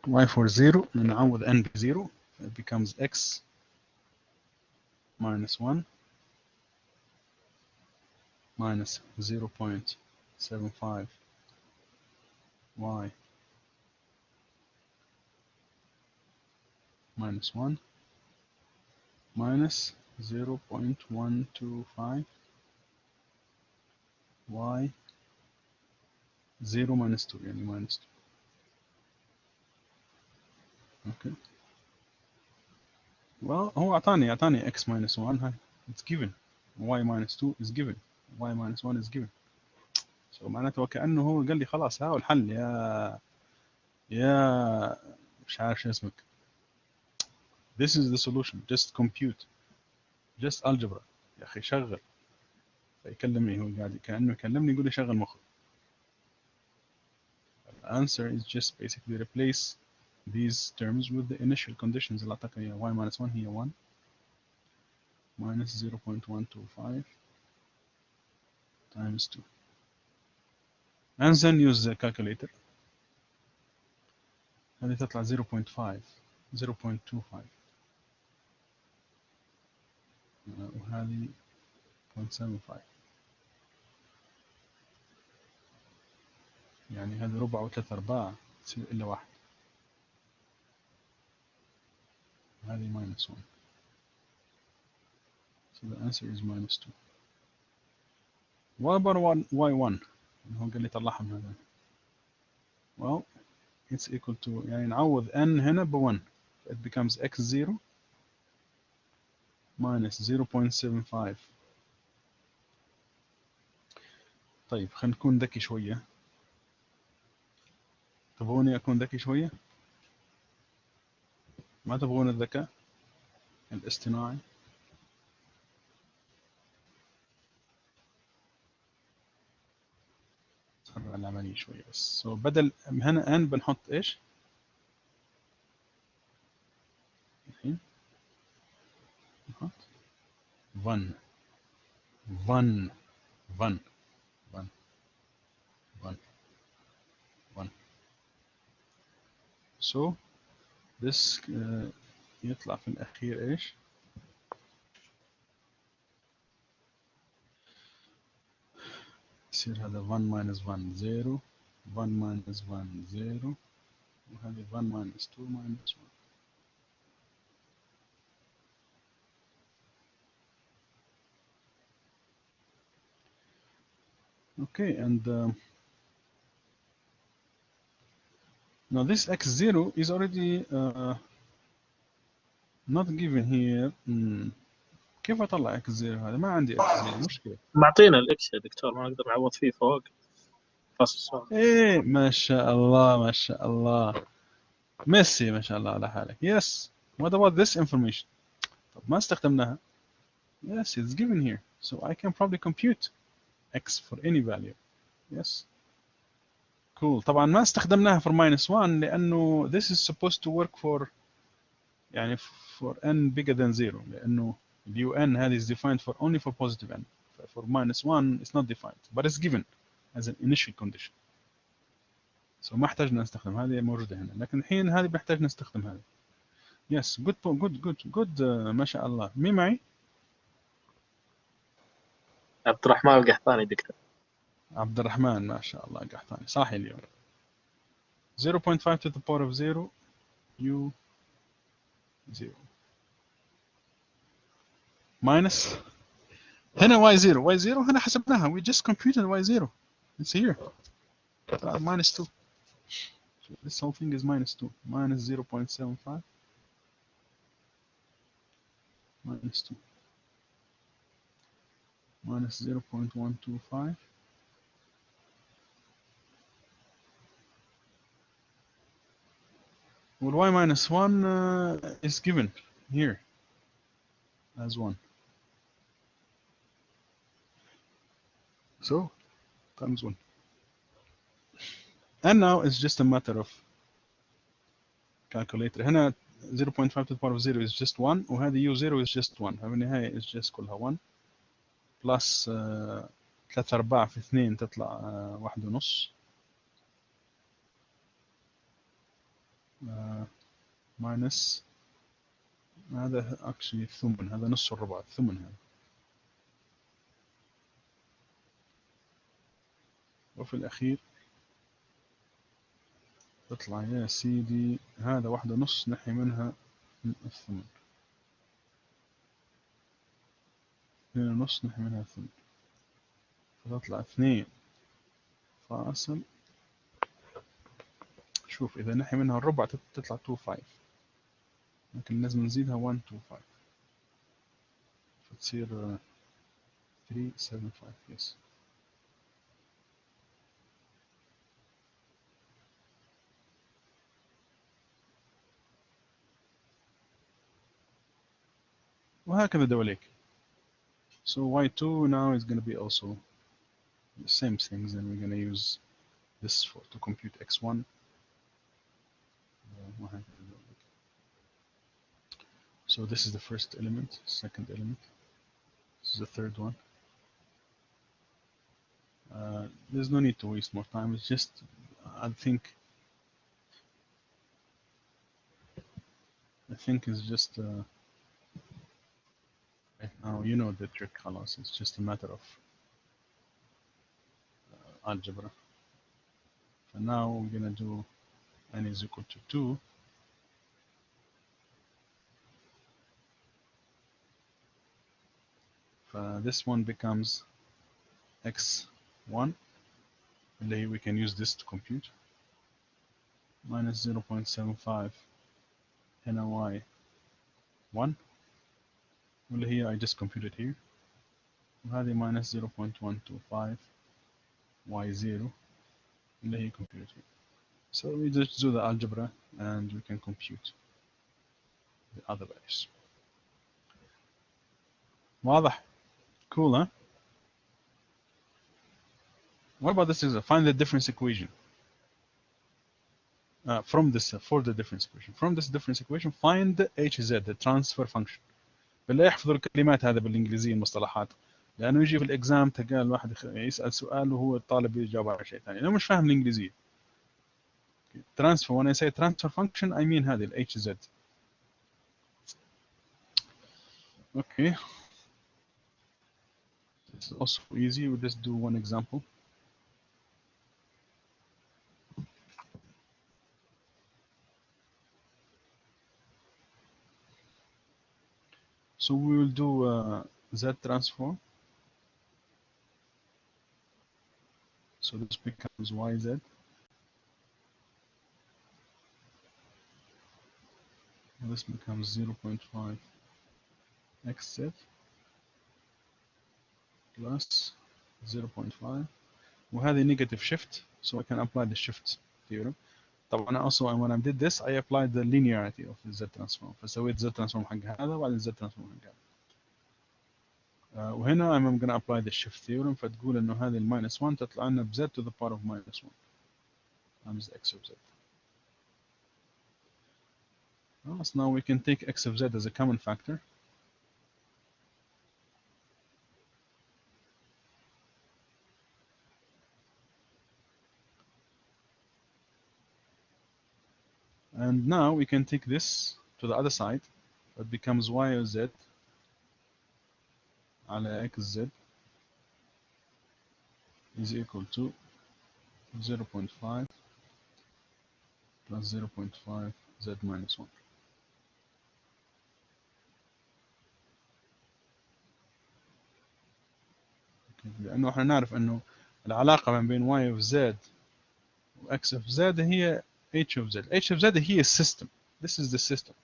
y for 0 نعوض n ب 0 it becomes x minus 1 minus 0.75 y minus 1 minus 0.125 y 0 minus 2 يعني minus 2 okay well هو أعطاني x minus 1 هاي it's given y minus 2 is given y minus 1 is given so معناته وكأنه هو قال لي خلاص ها الحل يا مش عارف شو اسمك this is the solution just compute just algebra يا أخي شغل فيكلمني هو قاعد كأنه يكلمني يقول لي شغل مخك the answer is just basically replace these terms with the initial conditions اللي أعطاك إياها y minus 1 هي 1 minus 0.125 times 2 and then use the calculator هذه تطلع 0.5 0.25 وهذه 0.75 يعني هذا ربع وثلاث أرباع تصير إلا واحد هذه minus 1 so the answer is minus 2 what about y1 هو قال لي طلعها من هذا well it's equal to يعني نعوض n هنا ب 1 it becomes x0 minus 0.75 طيب خلينا نكون ذكي شوية تبغوني أكون ذكي شوية ما تبغون الذكاء الاصطناعي نسرع العملية شوية بس so بدل هنا n بنحط إيش الحين نحط 1 1 1 1 1 1 so this يطلع في الأخير إيش يصير هذا 1 minus 1 0 1 minus 1 0 وهذه 1 minus 2 minus 1 okay and now this x0 is already not given here كيف أطلع x0 هذا ما عندي x0 مشكلة معطينا الاكس يا دكتور ما نقدر نعوض فيه فوق فاصل إيه ما شاء الله ما شاء الله ميسي ما شاء الله على حالك yes what about this information طب ما استخدمناها yes it's given here so I can probably compute x for any value yes cool طبعا ما استخدمناها for minus 1 لأنه this is supposed to work for يعني for n bigger than 0 لأنه un هذه is defined for only for positive n for minus 1 it's not defined but it's given as an initial condition so ما احتاجنا نستخدم هذه موجودة هنا لكن الحين هذه بنحتاج نستخدم هذه yes good ما شاء الله مين معي؟ عبد الرحمن القحطاني دكتور عبد الرحمن ما شاء الله قحطاني صاحي اليوم 0.5 to the power of 0 u 0 minus هنا y0 هنا حسبناها we just computed y0 it's here minus 2 so this whole thing is minus 2 minus 0.75 minus 2 minus 0.125 well y minus 1 is given here as 1 so times 1 and now it's just a matter of calculator هنا 0.5 to the power of 0 is just 1 وهذه u0 is just 1 في النهاية is just كلها 1 plus 3/4 في 2 تطلع 1.5 ماينس هذا actually ثمن، هذا نص الربع، الثمن هذا. وفي الأخير تطلع يا سيدي هذا واحدة نص نحي منها الثمن، 2.5 نحي منها الثمن، فتطلع 2 فاصل، شوف إذا نحي منها الربع تطلع 2.5، لكن لازم نزيدها 1.25 فتصير 3.75. يس. وهكذا دواليك. So y2 now is going to be also the same things, and we're going to use this to compute x1. So this is the first element, second element, this is the third one. There's no need to waste more time, it's just, I think it's just right now you know the trick, خلاص, it's just a matter of algebra. And now we're gonna do n is equal to 2. This one becomes x1, and then we can use this to compute, minus 0.75 هنا y1 واللي هي I just computed here، وهذه minus 0.125 y0 اللي هي computed here. So we just do the algebra and we can compute the other values. واضح؟ Cool, huh? What about this example? Find the difference equation. From this, for the difference equation. From this difference equation, find the hz, the transfer function. بالله يحفظوا الكلمات هذا بالإنجليزية المصطلحات، لأنه يجي في الإكزام تلقى الواحد يسأل سؤال وهو الطالب يجاوب على شيء ثاني، لأنه مش فاهم الإنجليزية. Transfer, when I say transfer function, I mean هذه ال hz. Okay. This is also easy. We'll just do one example. So we will do Z transform. So this becomes YZ. This becomes 0.5 XZ plus 0.5. وهذه negative shift, so I can apply the shift theorem. طبعا also when I did this I applied the linearity of the Z transform, فسويت Z transform حق هذا وبعدين Z transform حق هذا. وهنا I'm going to apply the shift theorem، فتقول انه هذه الماينس 1 تطلع لنا ب Z to the power of minus 1 times x of Z. So now we can take x of Z as a common factor. And now we can take this to the other side. It becomes y of Z على x Z is equal to 0.5 plus 0.5 Z minus 1. لأنه احنا نعرف أنه العلاقة ما بين y of Z و x of Z هي h of Z. h of Z هي السيستم. This is the system.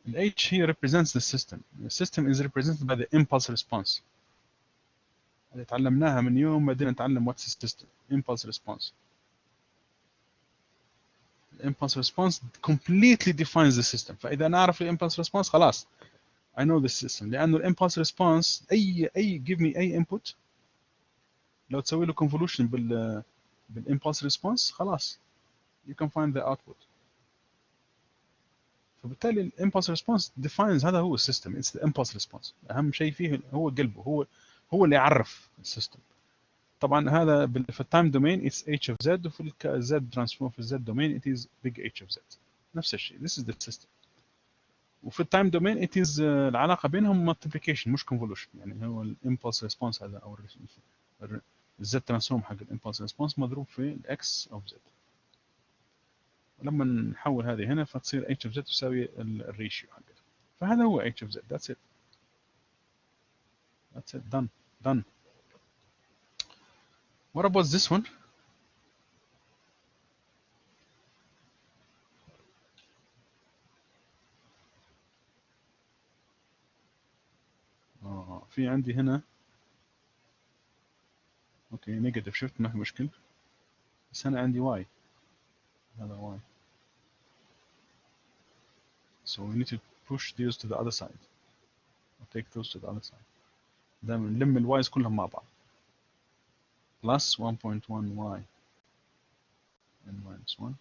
And h here represents the system. The system is represented by the impulse response. اللي تعلمناها من يوم ما بدينا نتعلم what's the system. Impulse response. The impulse response completely defines the system. فإذا نعرف ال impulse response خلاص I know the system. لأنه ال impulse response give me أي input لو تسوي له convolution بال impulse response خلاص you can find the output. فبالتالي ال impulse response defines هذا هو السيستم. It's the impulse response. أهم شيء فيه هو قلبه، هو اللي يعرف السيستم. طبعا هذا في التايم دومين it's h of z وفي الz ترانسفورم في الz دومين it is big h of z نفس الشيء this is the system. وفي التايم دومين it is العلاقه بينهم multiplication مش convolution يعني هو الامبulse ريسبونس هذا او الز ترانسفورم حق الامبulse ريسبونس مضروب في الاكس اوف z. ولما نحول هذه هنا فتصير h of z تساوي الريشيو حقه. فهذا هو h of z that's it done. What about this one? في عندي هنا اوكي نيجاتيف شفت ما في مشكلة بس أنا عندي y هذا y so we need to push these to the other side or take those to the other side. دائما نلم الوايز كلهم مع بعض plus 1.1 y and minus 1.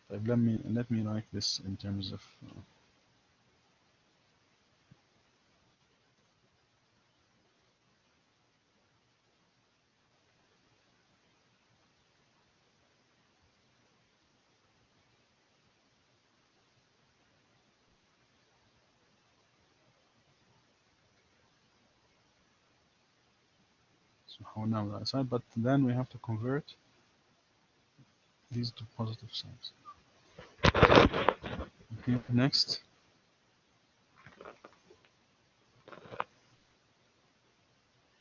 طيب let me write this in terms of so حولناهم on the other side but then we have to convert these to positive signs. Okay, next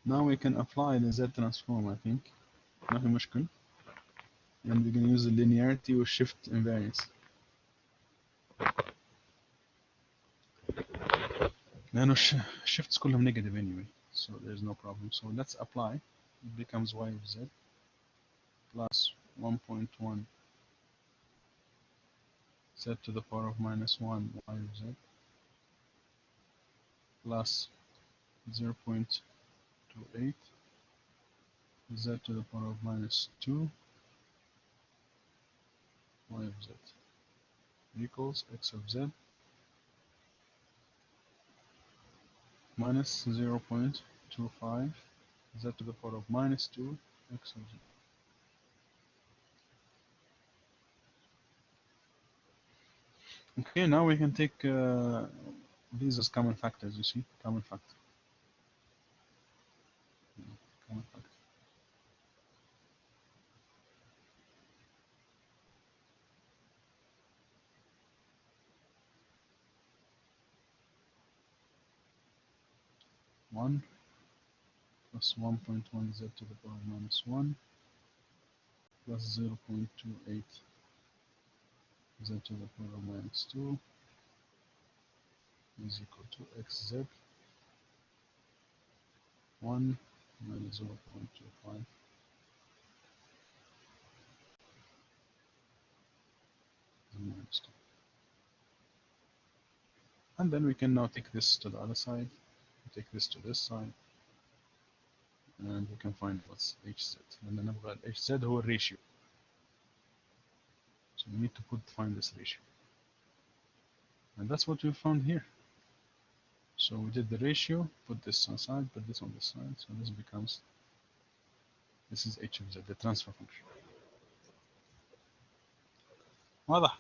now we can apply the Z transform I think ما في مشكلة and we can use the linearity or shift invariance لأنه shifts كلهم negative anyway so there's no problem. So let's apply. It becomes y of z plus 1.1 z to the power of minus 1 y of z plus 0.28 z to the power of minus 2 y of z equals x of z minus 0.25 z to the power of minus 2 x of z. Okay, now we can take these as common factors, you see, common factor. Common factor. One plus 1.1 z to the power of minus 1 plus 0.28 z to the power of minus 2 is equal to xz 1 minus 0.25 minus 2. And then we can now take this to the other side, take this to this side, and we can find what's hz. And then hz هو ratio. So we need to find this ratio. And that's what we found here. So we did the ratio, put this on side, put this on this side, so this becomes, this is h of z, the transfer function. واضح؟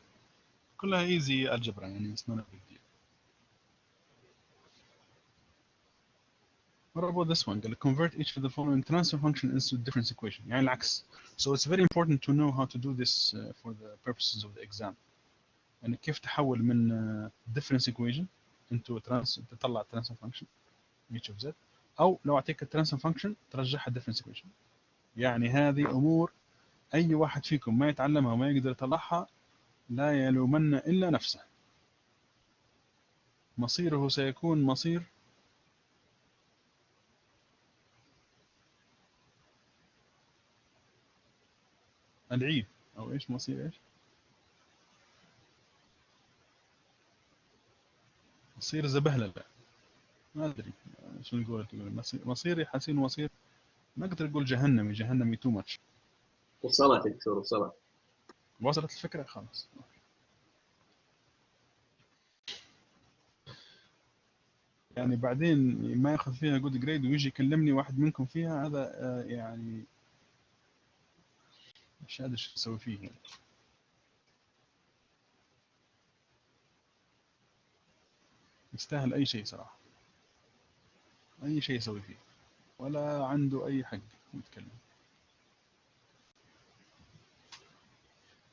كلها easy algebra يعني it's not a big deal. What about this one? Convert each of the following transfer function into difference equation. يعني العكس. So it's very important to know how to do this for the purposes of the exam. يعني كيف تحول من difference equation into تطلع transfer function each of z أو لو أعطيك transfer function ترجعها difference equation. يعني هذه أمور أي واحد فيكم ما يتعلمها وما يقدر يطلعها لا يلومن إلا نفسه. مصيره سيكون مصير العيب أو إيش مصير إيش؟ مصير زبهلة لا ما أدري شو نقول مصيري حسين مصير ما أقدر أقول جهنمي too much. وصلت دكتور وصلت. وصلت الفكرة خلاص. يعني بعدين ما ياخذ فيها جود جريد ويجي يكلمني واحد منكم فيها، هذا يعني مش قادر شو اسوي فيه يعني. يستاهل اي شيء صراحه، اي شيء يسوي فيه، ولا عنده اي حق يتكلم.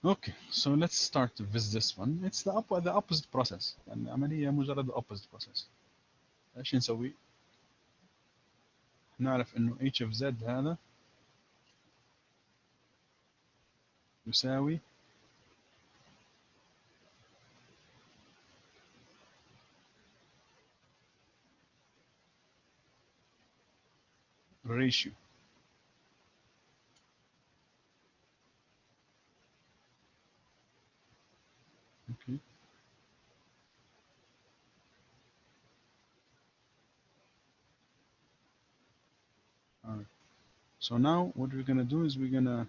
Okay, so let's start with this one. It's the opposite process. يعني العملية مجرد opposite process. ايش نسوي؟ نعرف انه h of z هذا يساوي ratio. Okay. All right. So now what we're gonna do is we're gonna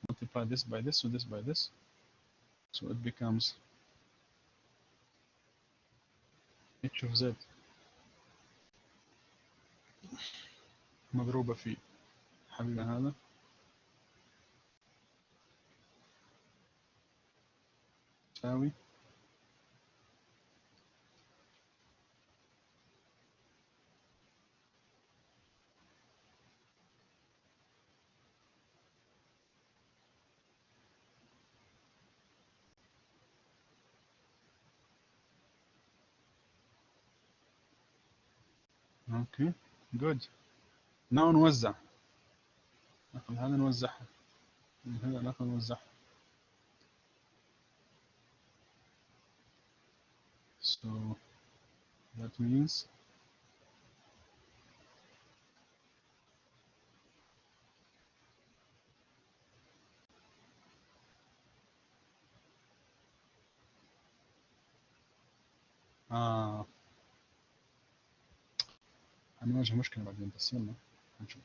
multiply this by this, so this by this, so it becomes h of z مضروبة في حبيبنا هذا تساوي اوكي جود. ناو نوزع، ناخذ هذا نوزعها، هذا ناخذ نوزعها. So that means هنواجه مشكلة بعدين، بس يلا نشوف.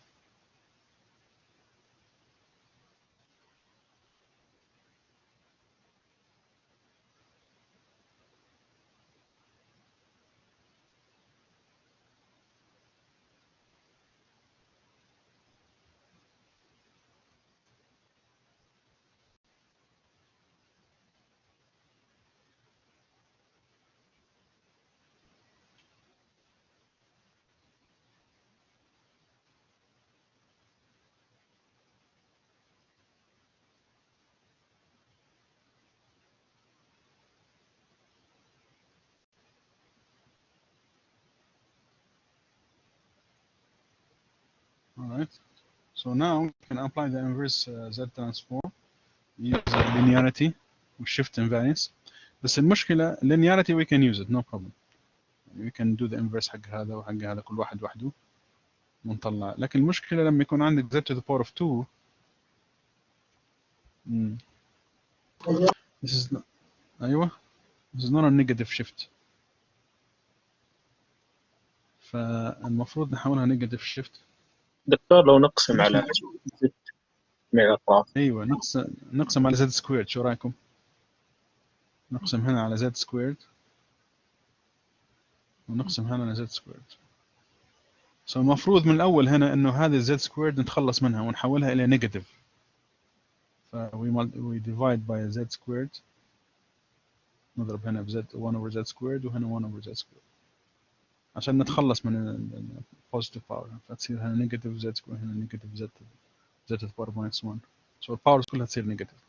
Alright, so now we can apply the inverse Z transform use linearity shift invariance. بس المشكلة linearity we can use it no problem. We can do the inverse حق هذا وحق هذا كل واحد وحده ونطلع. لكن المشكلة لما يكون عندك z to the power of 2 this is not, أيوة this is not a negative shift. فالمفروض نحولها negative shift. دكتور لو نقسم على زد جميع الأطراف. أيوة نقسم على z squared، شو رأيكم؟ نقسم هنا على z squared ونقسم هنا على z squared. So المفروض من الأول هنا إنه هذه z squared نتخلص منها ونحولها إلى negative. we divide by z squared، نضرب هنا ب z 1 over z squared وهنا 1 over z squared عشان نتخلص من ال positive power، فتصير هنا negative z squared هنا negative z to the power minus 1. So الباورز كلها تصير negative.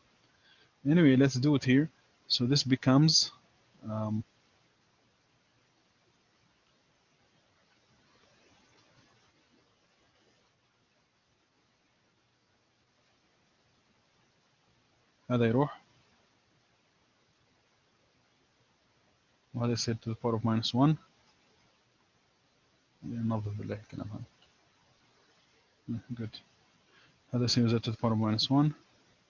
Anyway, let's do it here. So this becomes هذا يروح وهذا يصير to the power of minus 1. ننظف بالله الكلام هذا. Good. هذا يصير z to the power of minus 1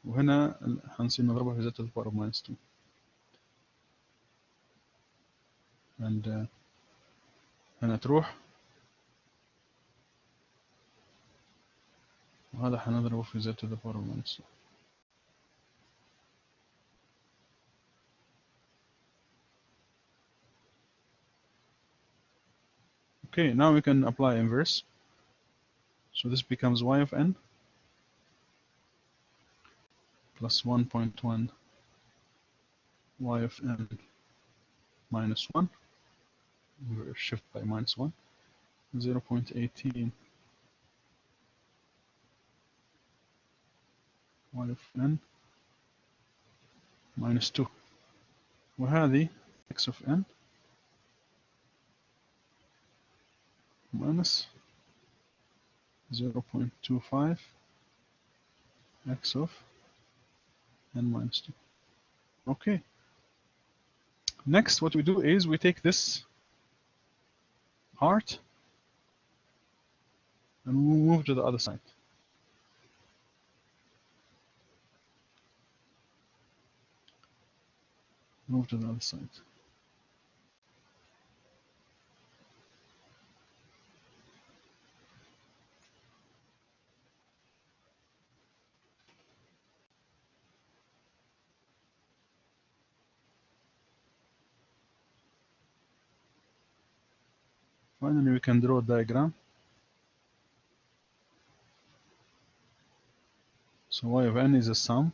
وهنا حنصير نضربها في z to the power of minus 2. and هنا تروح وهذا حنضربه في z to the power of minus 2. Okay, now we can apply inverse. So this becomes y of n plus 1.1 y of n minus 1, shift by minus 1, 0.18 y of n minus 2. وهذه x of n minus 0.25 x of n minus 2. Okay. Next, what we do is we take this part and we move to the other side. Move to the other side. Finally, we can draw a diagram. So y of n is a sum.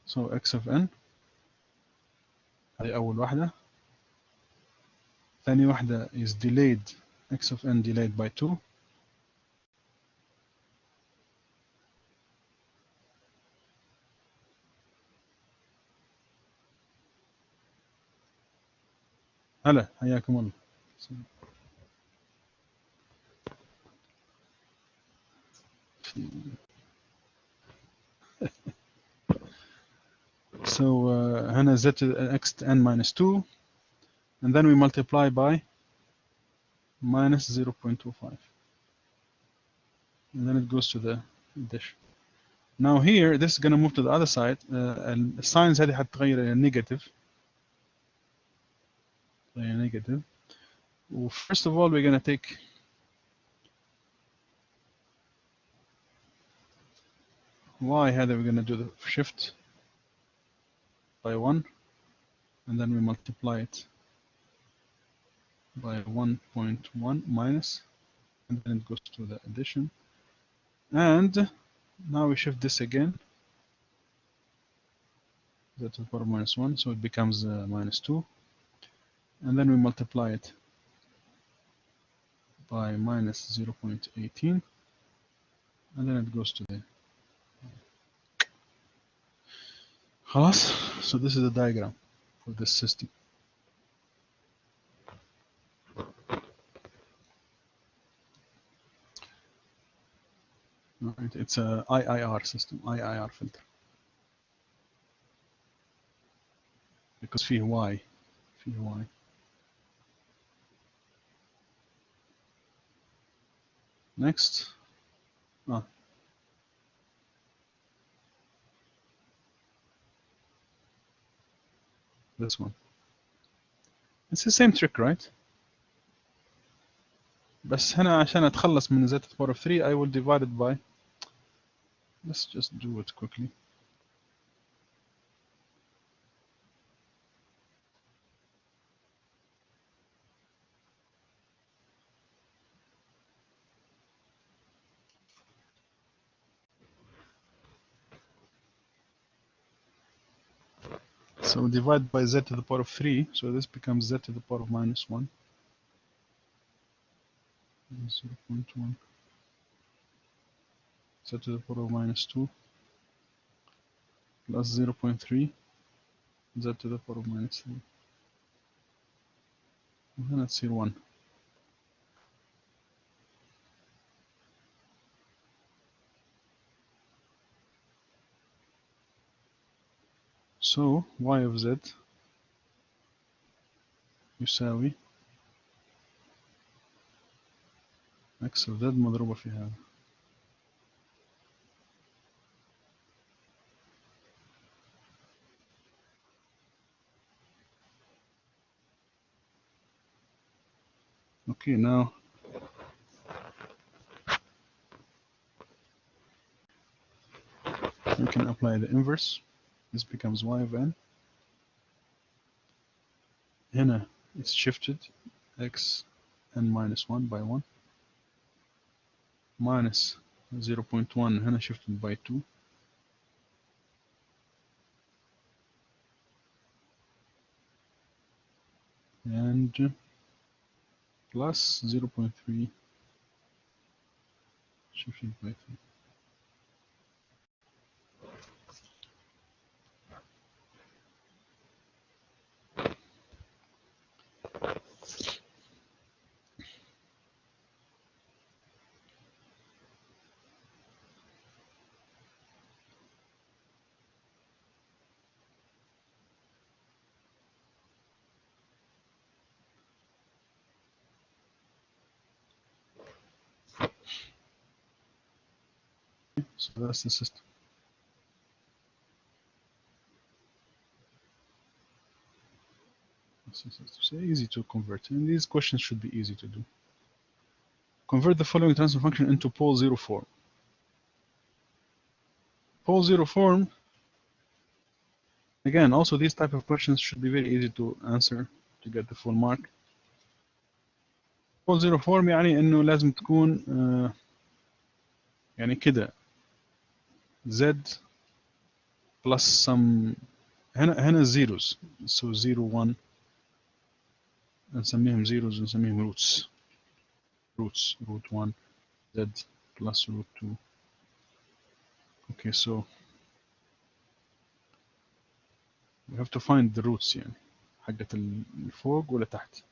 So x of n هذه أول واحدة. ثاني واحدة is delayed, x of n delayed by 2. هلا حياكم الله. So هنا z to x to n minus 2, and then we multiply by minus 0.25, and then it goes to the dish. Now here, this is going to move to the other side. الساينز هذه حتغير إلى negative. Negative. First of all, we're going to take y هذا, we're going to do the shift by 1, and then we multiply it by 1.1 minus, and then it goes to the addition. And now we shift this again, z to the power minus 1, so it becomes minus 2. And then we multiply it by minus 0.18, and then it goes to the خلاص. So this is the diagram for this system. Right, it's a IIR system, IIR filter, because فيه Y. Next. This one. It's the same trick, right? بس هنا عشان أتخلص من z to the power of 3, I will divide it by. Let's just do it quickly. So divide by z to the power of 3, so this becomes z to the power of minus 1. 0.1 z to the power of minus 2 plus 0.3 z to the power of minus 3. And then it's here 1. So y of z يساوي x of z مضروبة في هذا. Okay, now we can apply the inverse. This becomes y of n. هنا it's shifted x n minus 1 by 1 minus 0.1 هنا shifted by 2 and plus 0.3 shifted by 3. So that's the system. So easy to convert, and these questions should be easy to do. Convert the following transfer function into pole zero form. Pole zero form, again, also these type of questions should be very easy to answer to get the full mark. pole zero form يعني انه لازم تكون يعني كده z plus some هنا zeros, so 0 1 نسميهم zeros ونسميهم roots root 1 z plus root 2. Okay, so we have to find the roots يعني حقت اللي فوق ولا تحت.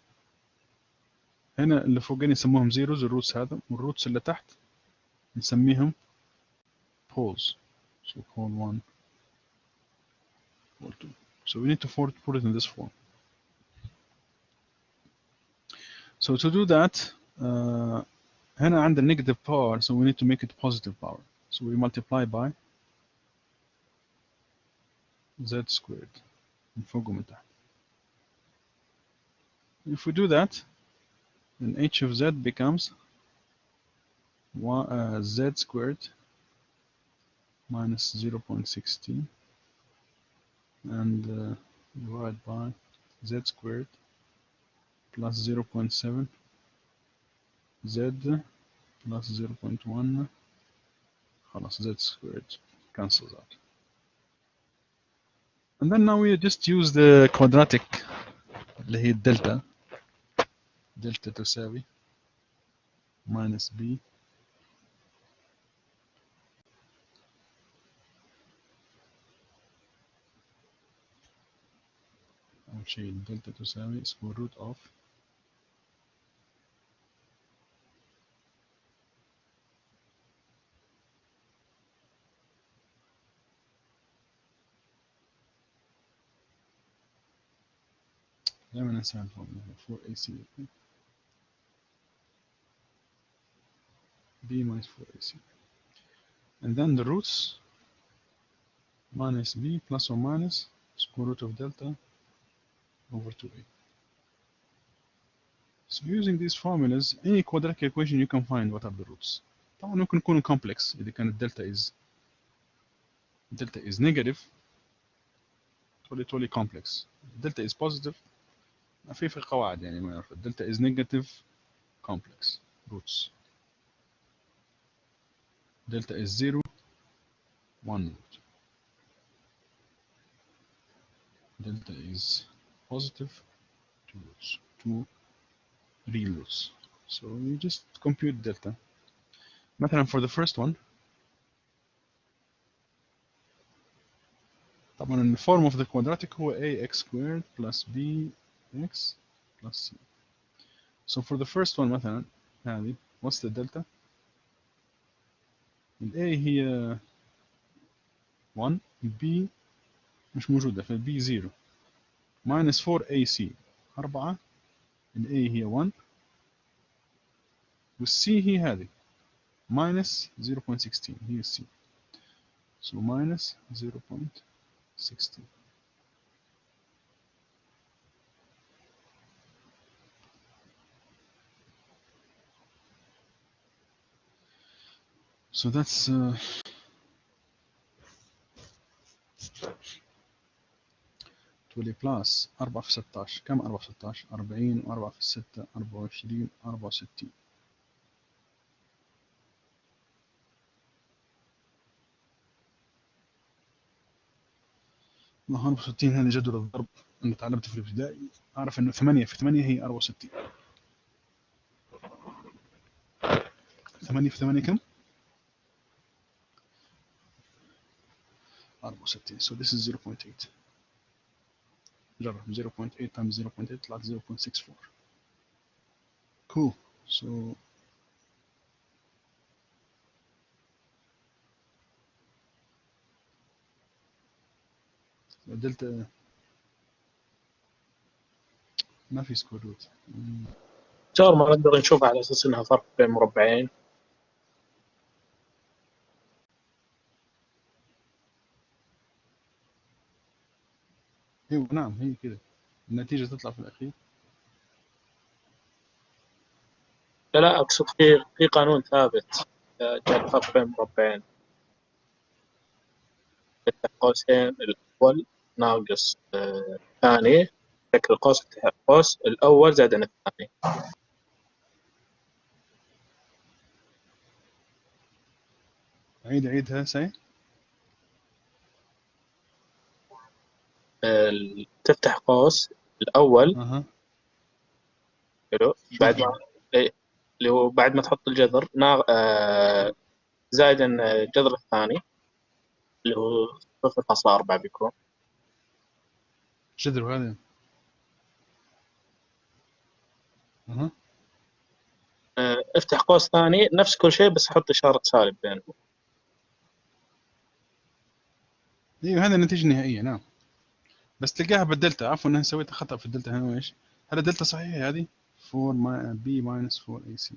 هنا اللي فوقين يسموهم zeros الروتس هذا، والروتس اللي تحت نسميهم poles. So pole 1 pole 2. So we need to put it in this form. So to do that هنا عند negative power, so we need to make it positive power. So we multiply by z squared من فوق ومن تحت. If we do that, then h of z becomes z squared minus 0.16 and divide by z squared plus 0.7 z plus 0.1 خلاص z squared cancels out. And then now we just use the quadratic اللي هي الدلتا. دلتا تساوي minus b أول شيء الدلتا تساوي square root of دائما ننسى الفورمولا 4ac b minus 4ac, and then the roots minus b plus or minus square root of delta over 2a. So using these formulas, any quadratic equation you can find what are the roots. طبعا ممكن يكون complex إذا كانت delta is negative totally complex. delta is positive ما في القواعد يعني ما يعرف. delta is negative complex roots. delta is 0 1 root. delta is positive 2 roots, 2 real roots. So you just compute delta. مثلا for the first one طبعا the form of the quadratic هو ax squared plus bx plus c. So for the first one مثلا هذه what's the delta؟ ال a هي 1 b مش موجودة فال b 0 minus 4ac 4 ال a هي 1 وال c هي هذه minus 0.16 هي c. So minus 0.16. So that's تولي بلس 4 في 16. كم 4 في 16؟ 40 و4 في 6 24 64. ما هو 64 هذه جدول الضرب اللي تعلمته في الابتدائي. أعرف إنه 8 في 8 هي 64. 8 في 8 كم؟ 64. So this is 0.8. جرب 0.8 times 0.8 طلعت 0.64. Cool. So دلتا ما في سكوير روت. دكتور ما نقدر نشوفها على اساس انها فرق بين مربعين. ايوه نعم هي كده النتيجة تطلع في الأخير. لا اقصد في قانون ثابت جاء الفرق بين مربعين. تفتح قوسين الاول ناقص الثاني، شكل القوس تحت القوس الاول زائد الثاني. عيدها ساي. تفتح قوس الاول اها حلو، بعد ما اللي هو بعد ما تحط الجذر زائد الجذر الثاني اللي هو 0.4 بيكون. جذر هذا. اها افتح قوس ثاني نفس كل شيء بس حط إشارة سالب بينهم. ايوه هذا النتيجة النهائية نعم. بس تلقاها بالدلتا. عفوا انها سويت خطأ في الدلتا هنا. وايش هذا الدلتا صحيحة هذه 4 b minus 4ac.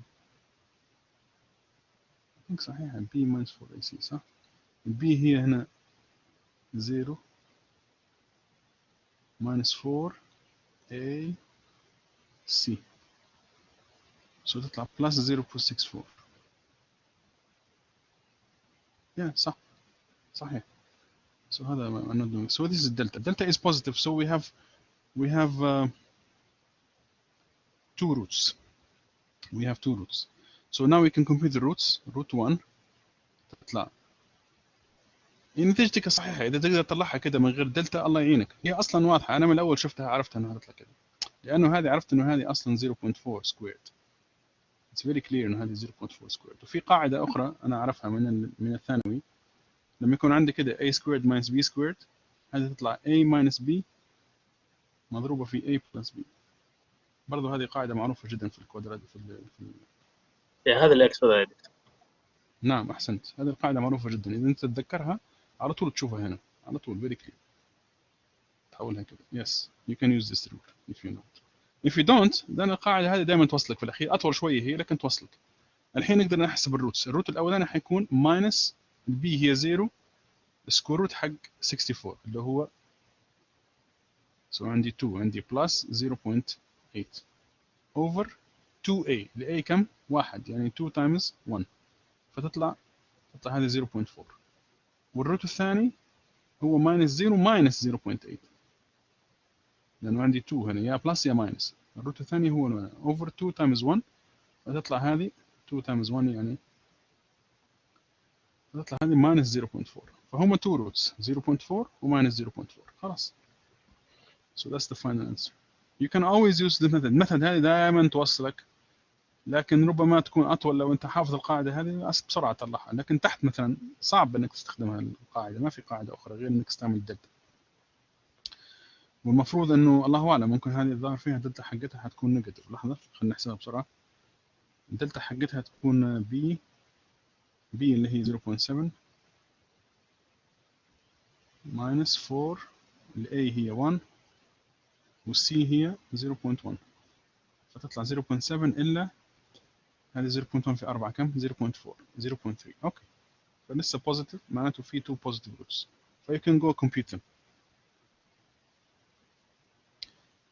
صحيحة b minus 4ac صح. البي هي هنا 0 minus 4ac so تطلع plus 0.64. yeah صح صحيح. so هذا I'm not doing. so this is delta. Delta is positive, so we have two roots. We have two roots. So now we can compute the roots. root 1 تطلع نتيجتك صحيحة. إذا تقدر تطلعها كده من غير دلتا الله يعينك. هي أصلا واضحة. أنا من الأول شفتها عرفتها إنها تطلع كده، لأنه هذه عرفت إنه هذه أصلا 0.4 squared. It's very clear إنه هذه 0.4 squared. وفي قاعدة أخرى أنا أعرفها من الثانوي، لما يكون عندي كده a squared minus b squared هذه تطلع a minus b مضروبة في a plus b. برضو هذه قاعدة معروفة جدا في الكوادرات هذا اللي أقصده. نعم أحسنت. هذه القاعدة معروفة جدا. إذا أنت تتذكرها على طول تشوفها هنا على طول very clear. تحولها كده. yes you can use this rule if you know it. if you don't then القاعدة هذه دائما توصلك في الأخير. أطول شوية هي لكن توصلك. الحين نقدر نحسب الروتس. الروت الأولاني حيكون minus البي هي 0 سكوير روت حق 64 اللي هو so عندي 2 عندي plus 0.8 over 2a. ل a كم؟ 1 يعني 2 times 1 فتطلع هذه 0.4. والروت الثاني هو minus 0 minus 0.8 لأنه عندي 2 هنا يا بلس يا ماينس. الروت الثاني هو over 2 times 1 فتطلع هذه 2 times 1 يعني فتطلع هذه minus 0.4. فهم 2 roots 0.4 و minus 0.4 خلاص. so that's the final answer. you can always use the method. الميثود هذه دائما توصلك، لكن ربما تكون أطول لو أنت حافظ القاعدة هذه بسرعة تطلعها. لكن تحت مثلا صعب أنك تستخدم القاعدة. ما في قاعدة أخرى غير أنك تستعمل دلتا. والمفروض أنه الله أعلم ممكن هذه الظاهر فيها دلتا حقتها حتكون نيجاتيف. لحظة خلينا نحسبها بسرعة. الدلتا حقتها تكون بي اللي هي 0.7 minus 4 ال A هي 1 وال C هي 0.1 فتطلع 0.7 إلا هذه 0.1 في 4 كم؟ 0.4 0.3. أوكي فلسه بوزيتيف معناته في 2 positive roots. ف you can go compute them.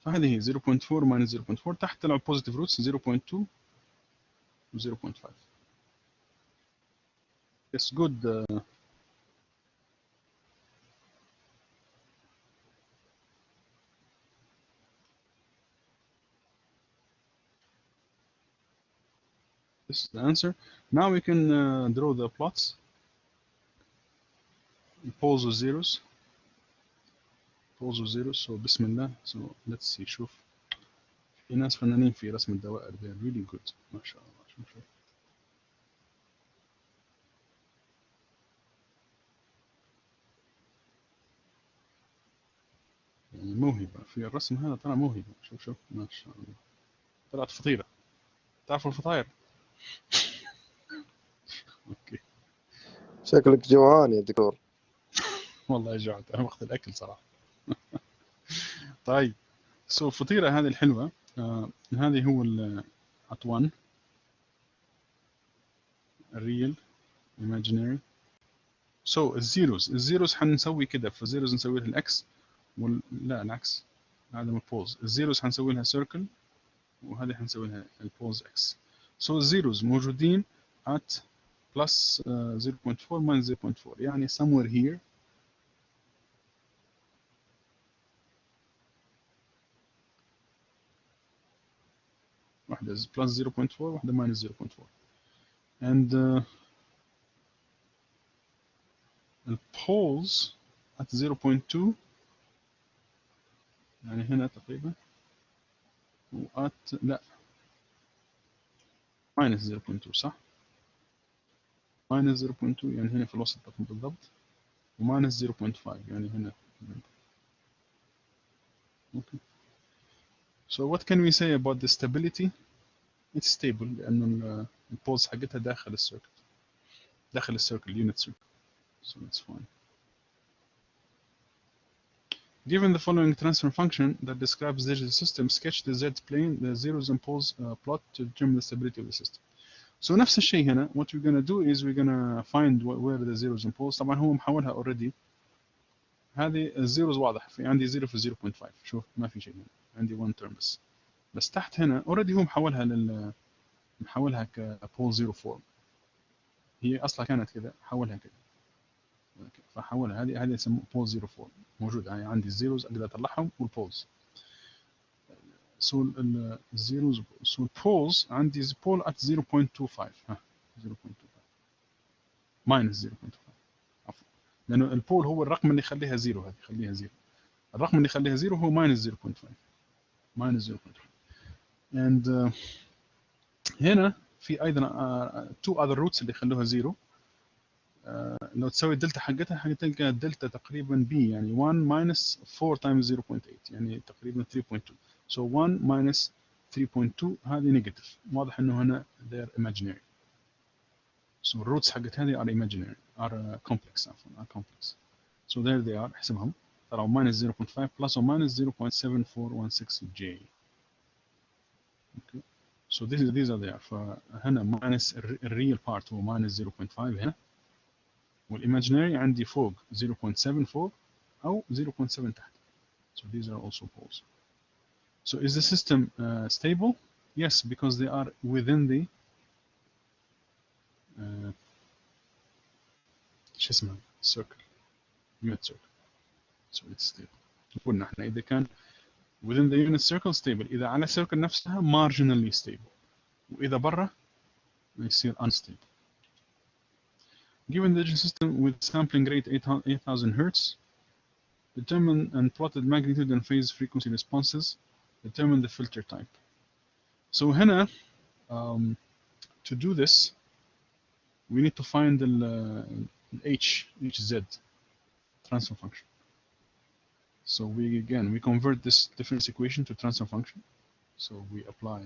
فهذه هي 0.4 minus 0.4. تحت طلعوا positive roots 0.2 و 0.5. Yes, good. This is the answer. Now we can draw the plots. Poles with zeros. Poles with zeros. So بسم الله. So let's see. شوف. في ناس فنانين في رسم الدوائر. They're really good. ما شاء الله. شوف. يعني موهبة في الرسم هذا، طلع موهبة. شوف ما شاء الله، طلعت فطيرة. تعرفوا الفطاير؟ اوكي. شكلك جوعان يا دكتور. والله جعت انا وقت الاكل صراحة. طيب الفطيرة هذه الحلوة، هذه هو at 1 real imaginary. الزيروز حنسوي كده، فالزيروز نسوي لها الاكس لا العكس، هذا من البوز. الزيروز حنسوي لها سيركل، وهذه حنسوي لها البوز اكس. الزيروز موجودين at plus 0.4 minus 0.4، يعني somewhere here. واحدة plus 0.4 واحدة minus 0.4 and البولز at 0.2 يعني هنا تقريبا، لا minus 0.2 صح؟ minus 0.2 يعني هنا في الوسط بالضبط، وماينس 0.5 يعني هنا. Okay. So what can we say about the stability? It's stable لأنه البولز حقتها داخل السيركل، داخل السيركل unit circle. So it's fine. Given the following transfer function that describes the system, sketch the z-plane, the zeros and poles plot to determine the stability of the system. So نفس الشيء هنا. What we're gonna do is we're gonna find where the zeros and poles. طبعا هو محولها already. هذه الزيروز واضح، في عندي 0 في 0.5. شوف ما في شيء هنا، عندي 1 term بس تحت هنا already هو محولها كبول 0 form. هي اصلا كانت كذا، حولها كذا، فحولها. هذه يسموها بول 0 form موجود. يعني عندي الزيروز اقدر اطلعهم والبولز. الزيروز البولز عندي بول at 0.25 ها 0.25 minus 0.25 عفوا، لانه البول هو الرقم اللي يخليها زيرو. هذه خليها زيرو، الرقم اللي يخليها زيرو هو minus 0.5 minus 0.5 and هنا في ايضا two other roots اللي يخلوها زيرو. لو تسوي الدلتا حقتها حتلقى الدلتا تقريبا بي، يعني 1 minus 4 times 0.8 يعني تقريبا 3.2. so 1 minus 3.2 هذه نيجاتيف. واضح انه هنا they're imaginary. so الروتس حقت هذه are imaginary are complex عفوا are complex. so there they are. احسبهم، طلعوا minus 0.5 plus or minus 0.7416 j. okay. so these are there. فهنا minus الريال بارت هو minus 0.5 هنا، والايماجينري عندي فوق 0.74 أو 0.7 تحت. So these are also poles. So is the system stable? Yes, because they are within the شو اسمه circle unit circle. So it's stable. قلنا احنا إذا كان within the unit circle stable، إذا على circle نفسها marginally stable، وإذا برا يصير unstable. Given the digital system with sampling rate 8000 Hertz, determine and plotted magnitude and phase frequency responses, determine the filter type. So هنا to do this we need to find the hz transfer function. So we convert this difference equation to transfer function. So we apply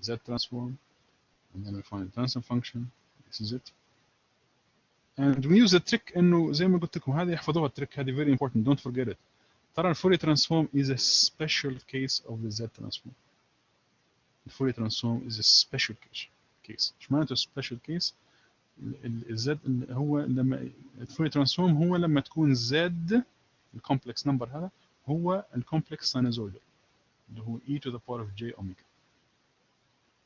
z transform and then we find the transfer function. This is it. And we use a trick انه زي ما قلت لكم، هذه يحفظوها التريك هذه very important, don't forget it. ترى الفوري transform is a special case of the z transform. الفوري transform is a special case. ايش معناته special case؟ الزد هو لما الفوري transform هو لما تكون زد الكومبلكس نمبر، هذا هو الكومبلكس ساينوزويدال اللي هو e to the power of j omega.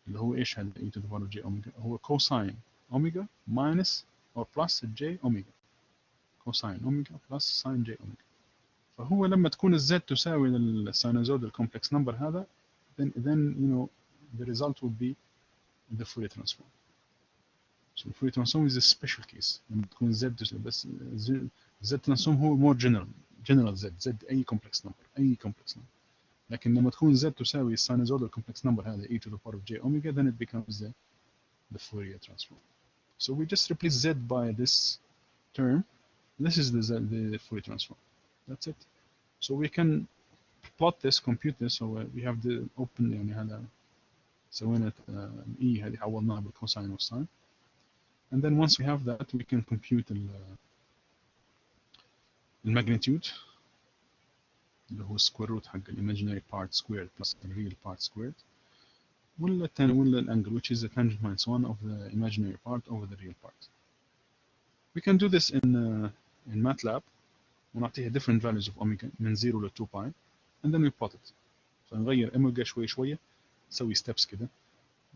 اللي هو ايش هذا e to the power of j omega؟ هو كوساين اوميجا minus or plus j omega cosine omega plus sin j omega. فهو لما تكون الزد تساوي للساينوزويدال complex number هذا then you know the result would be the Fourier transform. So the Fourier transform is a special case لما تكون z بس z transform هو more general z أي complex number. لكن لما تكون z تساوي الساينوزويدال complex number هذا e to the power of j omega then it becomes the Fourier transform. So we just replace z by this term. This is the Fourier transform. That's it. So we can plot this, compute this. So we have the open يعني هذا سوينا e هذه حولناها بالكوساين والساين. And then once we have that we can compute الماgnitude اللي هو square root حق imaginary part squared plus the real part squared ولا الانgle which is the tangent minus 1 of the imaginary part over the real part. We can do this in MATLAB ونعطيها different values of omega من 0 ل 2 pi and then we plot it. فنغير omega شوية نسوي steps كده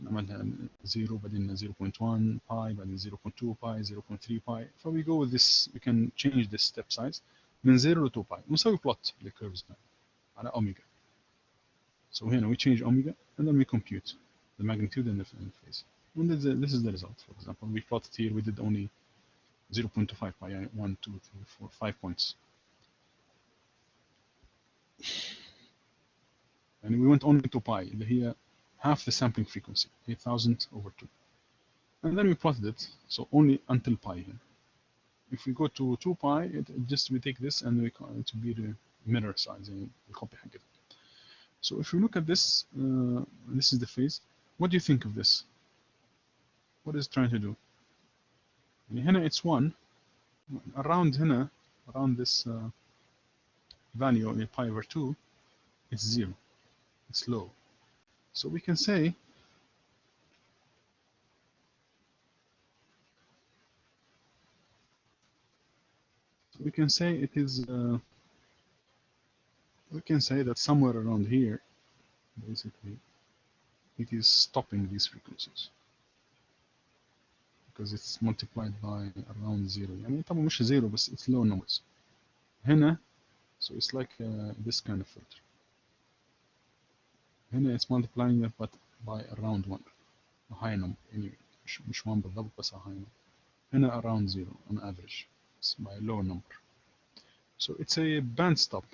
نعملها 0 بعدين 0.1 pi بعدين 0.2 pi 0.3 pi. So we go with this, we can change the step size من 0 ل 2 pi ونسوي plot للcurves على omega. So here we change omega and then we compute the magnitude and the phase. And this is the result. For example, we plotted here, we did only 0.25 pi, 1, 2, 3, 4, 5 points. And we went only to pi, اللي هي half the sampling frequency, 8000 over 2. And then we plotted it, so only until pi here. If we go to 2 pi, we take this and it will be the mirror size, the copy حقتها. So if you look at this, this is the phase. What do you think of this? What is it trying to do? هنا it's 1. Around this value of pi over 2, it's 0. It's low. So we can say it is we can say that somewhere around here basically it is stopping these frequencies because it's multiplied by around 0. يعني طبعا مش 0 بس it's low numbers هنا. So it's like this kind of filter. هنا it's multiplying it but by around 1, a high number anyway, مش 1 بالضبط بس a high number. هنا around 0 on average, it's by a low number. So it's a band stop.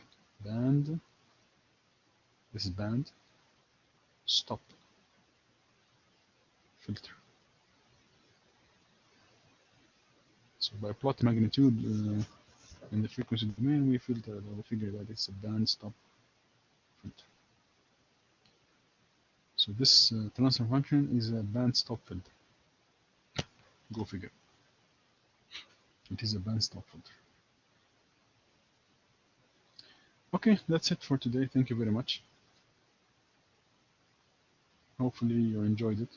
This is band stop filter. So by plot magnitude in the frequency domain, we figure that it's a band stop filter. So this transfer function is a band stop filter. Go figure. It is a band stop filter. Okay, that's it for today. Thank you very much. Hopefully you enjoyed it.